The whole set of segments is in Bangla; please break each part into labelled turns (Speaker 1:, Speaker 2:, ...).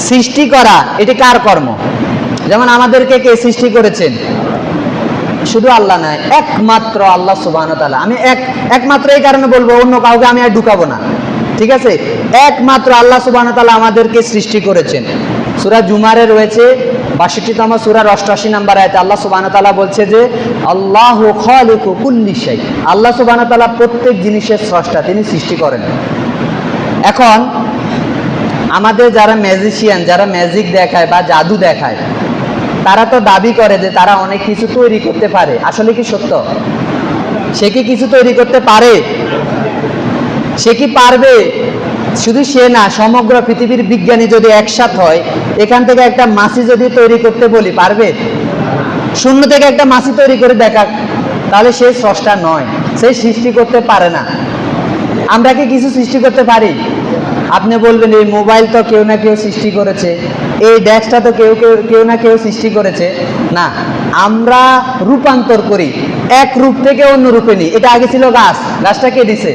Speaker 1: সৃষ্টি করা এটি কার কর্ম? যেমন আমাদেরকে কে সৃষ্টি করেছেন? শুধু আল্লাহ নয়, একমাত্র আল্লাহ সুবহানাহু ওয়া তাআলা। আমি একমাত্র এই কারণে বলবো, অন্য কাউকে আমি আর ঢুকাবো না, ঠিক আছে? একমাত্র আল্লাহ সুবহানাহু ওয়া তাআলা আমাদেরকে সৃষ্টি করেছেন। সূরা জুমারে রয়েছে ৬২তম সূরার ৮৮ নম্বর আয়াতে আল্লাহ সুবহানাহু ওয়া তাআলা বলছে যে আল্লাহু খালিকু কুল্লি শাই, আল্লাহ সুবহানাহু ওয়া তাআলা প্রত্যেক জিনিসের স্রষ্টা, তিনি সৃষ্টি করেন। এখন আমাদের যারা ম্যাজিশিয়ান, যারা ম্যাজিক দেখায় বা জাদু দেখায়, তারা তো দাবি করে যে তারা অনেক কিছু তৈরি করতে পারে। আসলে কি সত্য? সে কি কিছু তৈরি করতে পারে? সে কি পারবে? শুধু সে না, সমগ্র পৃথিবীর বিজ্ঞানী যদি একসাথ হয়, এখান থেকে একটা মাছি যদি তৈরি করতে বলি, পারবে? শূন্য থেকে একটা মাছি তৈরি করে দেখাক, তাহলে সে স্রষ্টা নয়, সে সৃষ্টি করতে পারে না। আমরা কি কিছু সৃষ্টি করতে পারি? আপনি বলবেন এই মোবাইল তো কেউ না কেউ সৃষ্টি করেছে, এই ডেস্কটা তো কেউ না কেউ সৃষ্টি করেছে। না, আমরা রূপান্তর করি, এক রূপ থেকে অন্য রূপে নিই। এটা আগে ছিল গাছ, গাছটা কে দিছে?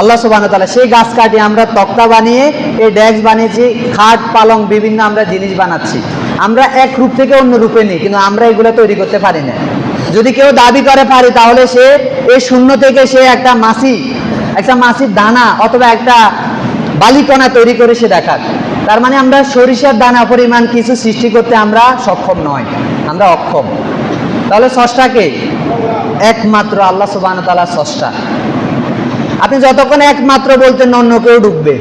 Speaker 1: আল্লাহ সুবহানাহু ওয়া তাআলা। সেই গাছ কাটিয়ে আমরা তক্তা বানিয়ে এই ডেস্ক বানিয়েছি, খাট পালং বিভিন্ন আমরা জিনিস বানাচ্ছি। আমরা এক রূপ থেকে অন্য রূপে নিই, কিন্তু আমরা এগুলো তৈরি করতে পারি না। যদি কেউ দাবি করে পারি, তাহলে সে এই শূন্য থেকে সে একটা মাছির দানা অথবা একটা বালিকণা তৈরি করে সে দেখাক। তার মানে আমরা সরিষার দানা পরিমাণ কিছু সৃষ্টি করতে আমরা সক্ষম নয়, আমরা অক্ষম। তাহলে স্রষ্টাকে? একমাত্র আল্লাহ সুবহানাহু ওয়া তাআলা স্রষ্টা। আপনি যতক্ষণ একমাত্র বলতেন, অন্য কেউ ঢুকবে।